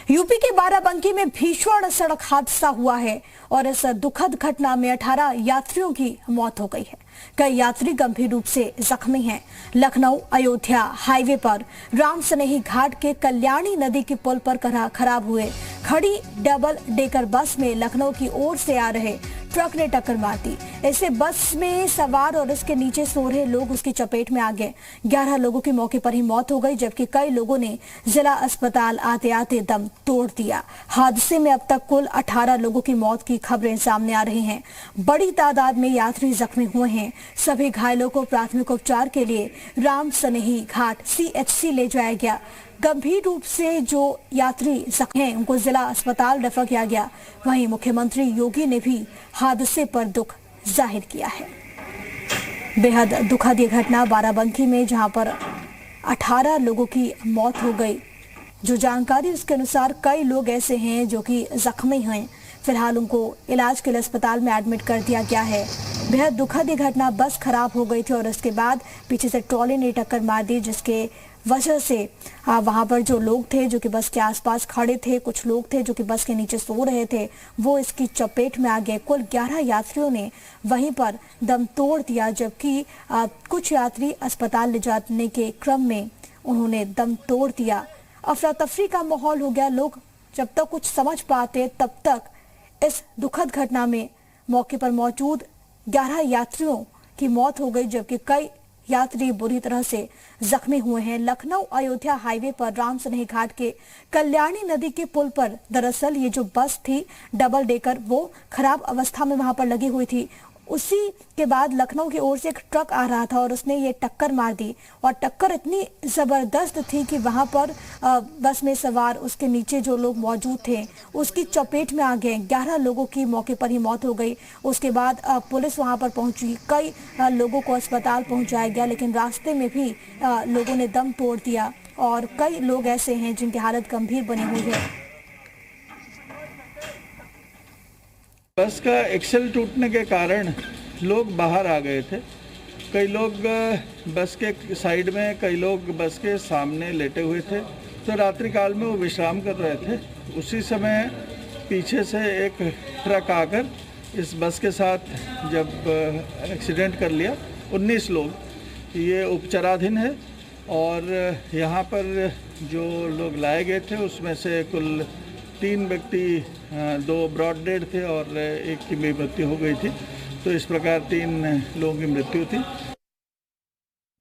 UP के बाराबंकी में भीषण सड़क हादसा हुआ है और इस दुखद घटना में 18 यात्रियों की मौत हो गई है। कई यात्री गंभीर रूप से जख्मी हैं। लखनऊ अयोध्या हाईवे पर राम सनेही घाट के कल्याणी नदी के पुल पर खराब हुए खड़ी डबल डेकर बस में लखनऊ की ओर से आ रहे ट्रक ने टक्कर मार दी। इससे बस में सवार और इसके नीचे सो रहे लोग उसकी चपेट में आ गए। 11 लोगों की मौके पर ही मौत हो गई, जबकि कई लोगों ने जिला अस्पताल आते आते दम तोड़ दिया। हादसे में अब तक कुल 18 लोगों की मौत की खबरें सामने आ रही हैं। बड़ी तादाद में यात्री जख्मी हुए हैं। सभी घायलों को प्राथमिक उपचार के लिए राम सनेही घाट CHC ले जाया गया। गंभीर रूप से जो यात्री जख्मी हैं उनको जिला अस्पताल रेफर किया गया। वहीं मुख्यमंत्री योगी ने भी हादसे पर दुख जाहिर किया है। बेहद दुखद ये घटना बाराबंकी में, जहां पर 18 लोगों की मौत हो गई। जो जानकारी उसके अनुसार कई लोग ऐसे हैं जो कि जख्मी हैं। फिलहाल उनको इलाज के लिए अस्पताल में एडमिट कर दिया गया है। बेहद दुखद ये घटना, बस खराब हो गई थी और उसके बाद पीछे से ट्रॉली ने टक्कर मार दी, जिसके वजह से वहां पर जो लोग थे जो कि बस के आसपास खड़े थे, कुछ लोग थे जो कि बस के नीचे सो रहे थे, वो इसकी चपेट में आ गए। कुल 11 यात्रियों ने वहीं पर दम तोड़ दिया, जबकि कुछ यात्री अस्पताल ले जाने के क्रम में उन्होंने दम तोड़ दिया। अफरा तफरी का माहौल हो गया। लोग जब तक कुछ समझ पाते तब तक इस दुखद घटना में मौके पर मौजूद 11 यात्रियों की मौत हो गई, जबकि कई यात्री बुरी तरह से जख्मी हुए हैं। लखनऊ अयोध्या हाईवे पर राम सनेही घाट के कल्याणी नदी के पुल पर दरअसल ये जो बस थी डबल डेकर, वो खराब अवस्था में वहां पर लगी हुई थी। उसी के बाद लखनऊ की ओर से एक ट्रक आ रहा था और उसने ये टक्कर मार दी और टक्कर इतनी जबरदस्त थी कि वहां पर बस में सवार उसके नीचे जो लोग मौजूद थे उसकी चपेट में आ गए। 11 लोगों की मौके पर ही मौत हो गई। उसके बाद पुलिस वहां पर पहुंची, कई लोगों को अस्पताल पहुंचाया गया, लेकिन रास्ते में भी लोगों ने दम तोड़ दिया और कई लोग ऐसे हैं जिनकी हालत गंभीर बनी हुई है। बस का एक्सल टूटने के कारण लोग बाहर आ गए थे। कई लोग बस के साइड में, कई लोग बस के सामने लेटे हुए थे। तो रात्रि काल में वो विश्राम कर रहे थे। उसी समय पीछे से एक ट्रक आकर इस बस के साथ जब एक्सीडेंट कर लिया। 19 लोग ये उपचाराधीन है और यहाँ पर जो लोग लाए गए थे उसमें से कुल 3 व्यक्ति, 2 ब्रॉड डेड थे और एक की मृत्यु हो गई थी। तो इस प्रकार 3 लोगों की मृत्यु थी।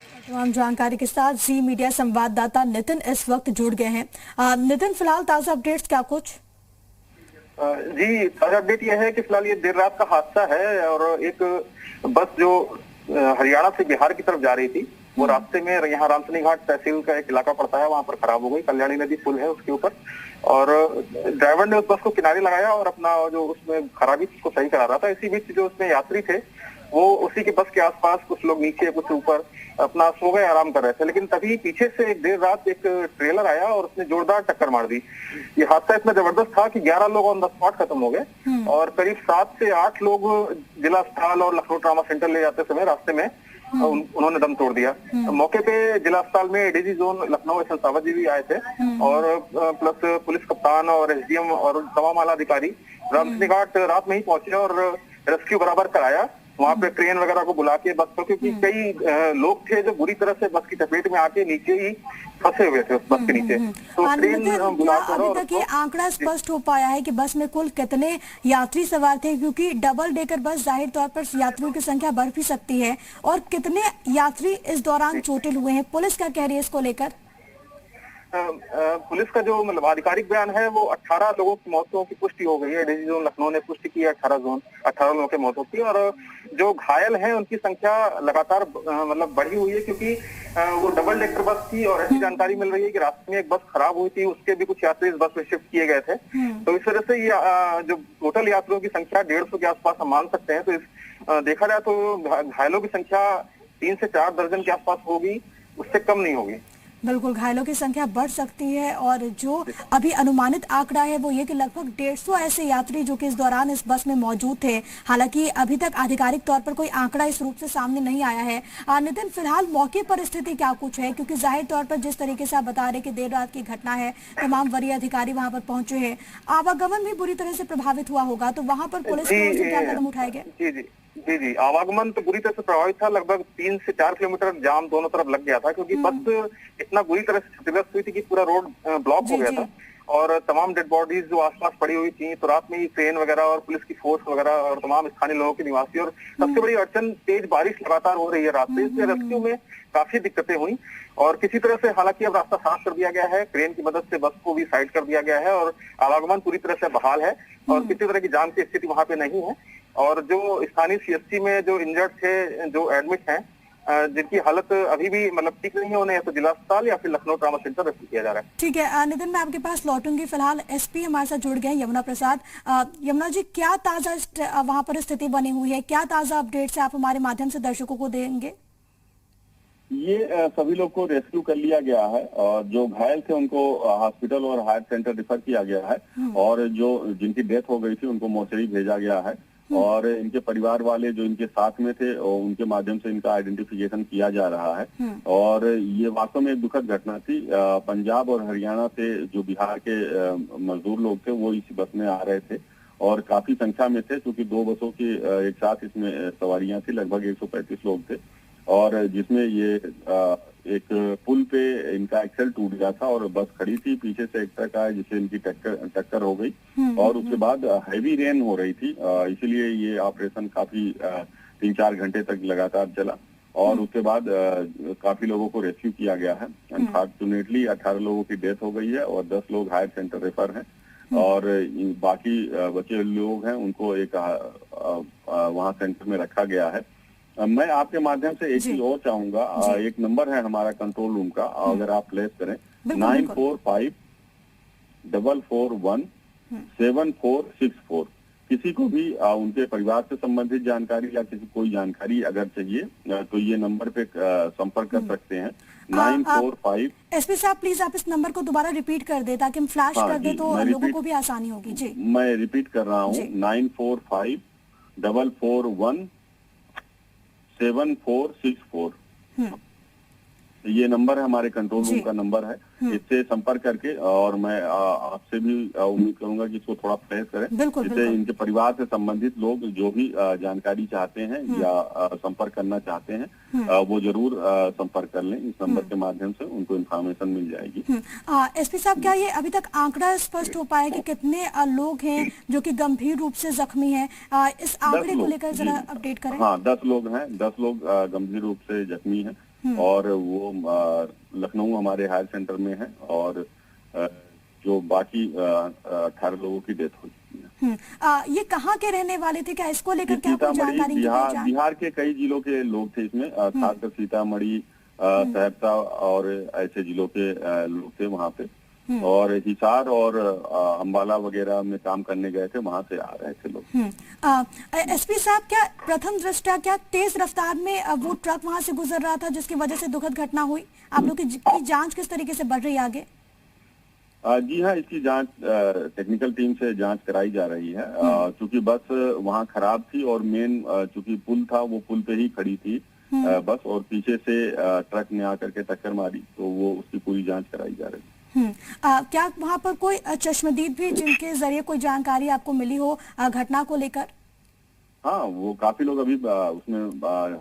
तमाम जानकारी के साथ जी मीडिया संवाददाता नितिन इस वक्त जुड़ गए हैं। नितिन, फिलहाल ताजा अपडेट्स क्या कुछ? जी, ताजा अपडेट यह है कि फिलहाल ये देर रात का हादसा है और एक बस जो हरियाणा से बिहार की तरफ जा रही थी, वो रास्ते में यहाँ राम सनेही घाट तहसील का एक इलाका पड़ता है, वहां पर खराब हो गई। कल्याणी नदी पुल है उसके ऊपर, और ड्राइवर ने उस बस को किनारे लगाया और अपना जो उसमें खराबी उसको सही करा रहा था। इसी बीच जो उसमें यात्री थे वो उसी के बस के आसपास, कुछ लोग नीचे कुछ ऊपर अपना सो गए, आराम कर रहे थे। लेकिन तभी पीछे से एक देर रात एक ट्रेलर आया और उसने जोरदार टक्कर मार दी। ये हादसा इतना जबरदस्त था कि 11 लोग ऑन द स्पॉट खत्म हो गए और करीब 7 से 8 लोग जिला अस्पताल और लखनऊ ट्रामा सेंटर ले जाते समय रास्ते में उन्होंने दम तोड़ दिया। मौके पे जिला अस्पताल में ADG जोन लखनऊ एस सावत जी भी आए थे और प्लस पुलिस कप्तान और SDM और तमाम आला अधिकारी राम सनेही घाट रात में ही पहुंचे और रेस्क्यू बराबर कराया। वहां पे क्रेन वगैरह को बुला के बस पर, क्योंकि कई लोग थे जो बुरी तरह से बस की चपेट में आके नीचे ही फंसे हुए थे उस बस के नीचे। तो क्रेन बुलाकर अभी तक ये आंकड़ा स्पष्ट हो पाया है कि बस में कुल कितने यात्री सवार थे? क्योंकि डबल डेकर बस जाहिर तौर पर यात्रियों की संख्या बढ़ भी सकती है, और कितने यात्री इस दौरान चोटिल हुए हैं? पुलिस क्या कह रही है इसको लेकर? पुलिस का जो मतलब आधिकारिक बयान है वो 18 लोगों की मौतों की पुष्टि हो गई है। ADG जोन लखनऊ ने पुष्टि की है 18 लोगों की मौतों की, और जो घायल हैं उनकी संख्या लगातार मतलब बढ़ी हुई है, क्योंकि वो डबल डेकर बस थी और ऐसी जानकारी मिल रही है कि रास्ते में एक बस खराब हुई थी, उसके भी कुछ यात्री इस बस में शिफ्ट किए गए थे। तो इस वजह से ये जो टोटल यात्रियों की संख्या 150 के आसपास हम मान सकते हैं। तो देखा जाए तो घायलों की संख्या 3 से 4 दर्जन के आसपास होगी, उससे कम नहीं होगी। बिल्कुल, घायलों की संख्या बढ़ सकती है और जो अभी अनुमानित आंकड़ा है वो ये कि लगभग 150 ऐसे यात्री जो कि इस दौरान इस बस में मौजूद थे। हालांकि अभी तक आधिकारिक तौर पर कोई आंकड़ा इस रूप से सामने नहीं आया है। नितिन, फिलहाल मौके पर स्थिति क्या कुछ है, क्योंकि जाहिर तौर पर जिस तरीके से आप बता रहे कि देर रात की घटना है, तमाम वरीय अधिकारी वहां पर पहुंचे हैं, आवागमन भी बुरी तरह से प्रभावित हुआ होगा, तो वहां पर पुलिस की ओर से क्या कदम उठाए गए? जी आवागमन तो बुरी तरह से प्रभावित था। लगभग 3 से 4 किलोमीटर जाम दोनों तरफ लग गया था, क्योंकि बस इतना बुरी तरह से क्षतिग्रस्त हुई थी कि पूरा रोड ब्लॉक हो गया था और तमाम डेड बॉडीज जो आसपास पड़ी हुई थी, तो रात में ही ट्रेन वगैरह और पुलिस की फोर्स वगैरह और तमाम स्थानीय लोगों के निवासी, और सबसे बड़ी अड़चन तेज बारिश लगातार हो रही है रात से, इसलिए रेस्क्यू में काफी दिक्कतें हुई और किसी तरह से हालांकि अब रास्ता साफ कर दिया गया है, क्रेन की मदद से बस को भी साइड कर दिया गया है और आवागमन पूरी तरह से बहाल है और किसी तरह की जाम की स्थिति वहां पे नहीं है। और जो स्थानीय सीएचसी में जो इंजर्ड थे, जो एडमिट हैं, जिनकी हालत अभी भी मतलब ठीक नहीं है, उन्हें या तो जिला अस्पताल या फिर लखनऊ ट्रॉमा सेंटर रेफर किया जा रहा है। ठीक है नितिन, मैं आपके पास लौटूंगी। फिलहाल एसपी हमारे साथ जुड़ गए हैं, यमुना प्रसाद। यमुना जी, क्या ताजा वहां पर स्थिति बनी हुई है, क्या ताजा अपडेट्स आप हमारे माध्यम से दर्शकों को देंगे? ये सभी लोग को रेस्क्यू कर लिया गया है और जो घायल थे उनको हॉस्पिटल और हायर सेंटर रिफर किया गया है और जो जिनकी डेथ हो गई थी उनको मोर्चरी भेजा गया है और इनके परिवार वाले जो इनके साथ में थे उनके माध्यम से इनका आइडेंटिफिकेशन किया जा रहा है। और ये वास्तव में एक दुखद घटना थी। पंजाब और हरियाणा से जो बिहार के मजदूर लोग थे वो इस बस में आ रहे थे और काफी संख्या में थे, क्योंकि 2 बसों की एक साथ इसमें सवारियां थी, लगभग 135 लोग थे और जिसमें ये एक पुल पे इनका एक्सेल टूट गया था और बस खड़ी थी, पीछे से एक ट्रक आया जिससे इनकी टक्कर हो गई और उसके बाद हैवी रेन हो रही थी, इसीलिए ये ऑपरेशन काफी 3-4 घंटे तक लगातार चला और उसके बाद काफी लोगों को रेस्क्यू किया गया है। अनफॉर्चुनेटली 18 लोगों की डेथ हो गई है और 10 लोग हायर सेंटर रेफर हैं और बाकी बचे लोग हैं उनको एक वहाँ सेंटर में रखा गया है। मैं आपके माध्यम से एक चीज और चाहूंगा, एक नंबर है हमारा कंट्रोल रूम का, अगर आप प्लेस करें 9454417464। किसी को भी उनके परिवार से संबंधित जानकारी या किसी कोई जानकारी अगर चाहिए तो ये नंबर पे संपर्क कर सकते हैं। 945। एसपी साहब प्लीज आप इस नंबर को दोबारा रिपीट कर दे ताकि हम फ्लैश कर दे तो लोगों को भी आसानी होगी। जी मैं रिपीट कर रहा हूँ 9454417464। ये नंबर है हमारे कंट्रोल रूम का नंबर है, इससे संपर्क करके और मैं आपसे भी उम्मीद करूंगा कि इसको थोड़ा प्रेस करें, जिससे इनके परिवार से संबंधित लोग जो भी जानकारी चाहते हैं या संपर्क करना चाहते हैं वो जरूर संपर्क कर लें। इस नंबर के माध्यम से उनको इन्फॉर्मेशन मिल जाएगी। एसपी साहब, क्या ये अभी तक आंकड़ा स्पष्ट हो पाया कि कितने लोग हैं जो कि गंभीर रूप से जख्मी हैं? इस आंकड़े को लेकर जरा अपडेट करें। हाँ, 10 लोग हैं, 10 लोग गंभीर रूप से जख्मी हैं और वो लखनऊ हमारे हायर सेंटर में है और जो बाकी 18 लोगों की डेथ हो चुकी है। ये कहाँ के रहने वाले थे, क्या इसको लेकर क्या कोई जानकारी? बिहार के कई जिलों के लोग थे इसमें, खासकर सीतामढ़ी, सहरसा और ऐसे जिलों के लोग थे वहाँ पे और हिसार और अंबाला वगैरह में काम करने गए थे, वहां से आ रहे थे लोग। एसपी साहब, क्या प्रथम दृष्टया क्या तेज रफ्तार में वो ट्रक वहां से गुजर रहा था जिसकी वजह से दुखद घटना हुई? आप लोग की जांच किस तरीके से बढ़ रही है आगे? जी हाँ, इसकी जांच टेक्निकल टीम से जांच कराई जा रही है, क्योंकि बस वहाँ खराब थी और मेन चूंकि पुल था वो पुल पे ही खड़ी थी बस और पीछे से ट्रक ने आकर के टक्कर मारी, तो वो उसकी पूरी जांच कराई जा रही है। क्या वहाँ पर कोई चश्मदीद भी जिनके जरिए कोई जानकारी आपको मिली हो घटना को लेकर? हाँ, वो काफी लोग अभी उसमें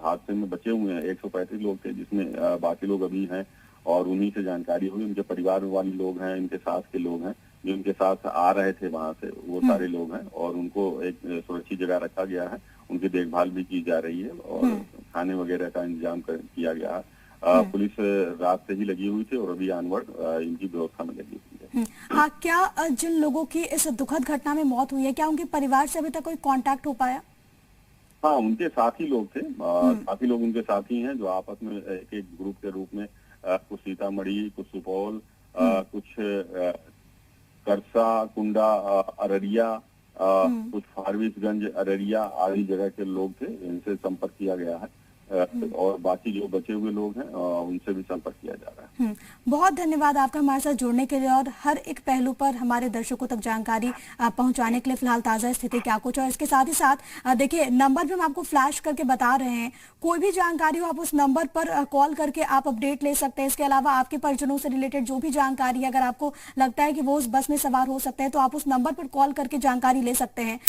हादसे में बचे हुए हैं, 135 लोग थे जिसमें बाकी लोग अभी हैं और उन्हीं से जानकारी हुई। उनके परिवार वाले लोग हैं, इनके साथ के लोग हैं जो उनके साथ आ रहे थे वहां से, वो सारे लोग हैं और उनको एक सुरक्षित जगह रखा गया है, उनकी देखभाल भी की जा रही है और खाने वगैरह का इंतजाम किया गया है। पुलिस रात से ही लगी हुई थी और अभी ऑनवर्ड इनकी व्यवस्था में लगी हुई है। हाँ, क्या जिन लोगों की इस दुखद घटना में मौत हुई है, क्या उनके परिवार से अभी तक कोई कांटेक्ट हो पाया? हाँ, उनके साथी लोग थे, काफी लोग उनके साथी हैं जो आपस में एक ग्रुप के रूप में कुछ सीतामढ़ी, कुछ सुपौल, कुछ करसा, कुंडा, अररिया, कुछ फारबिसगंज, अररिया आदि जगह के लोग थे, इनसे संपर्क किया गया है और बाकी जो बचे हुए लोग हैं उनसे भी संपर्क किया जा रहा है। बहुत धन्यवाद आपका हमारे साथ जुड़ने के लिए और हर एक पहलू पर हमारे दर्शकों तक जानकारी पहुंचाने के लिए। फिलहाल ताजा स्थिति क्या कुछ, और इसके साथ ही साथ देखिए नंबर भी हम आपको फ्लैश करके बता रहे हैं, कोई भी जानकारी हो आप उस नंबर पर कॉल करके आप अपडेट ले सकते हैं। इसके अलावा आपके परिजनों से रिलेटेड जो भी जानकारी है, अगर आपको लगता है कि वो उस बस में सवार हो सकते हैं तो आप उस नंबर पर कॉल करके जानकारी ले सकते हैं।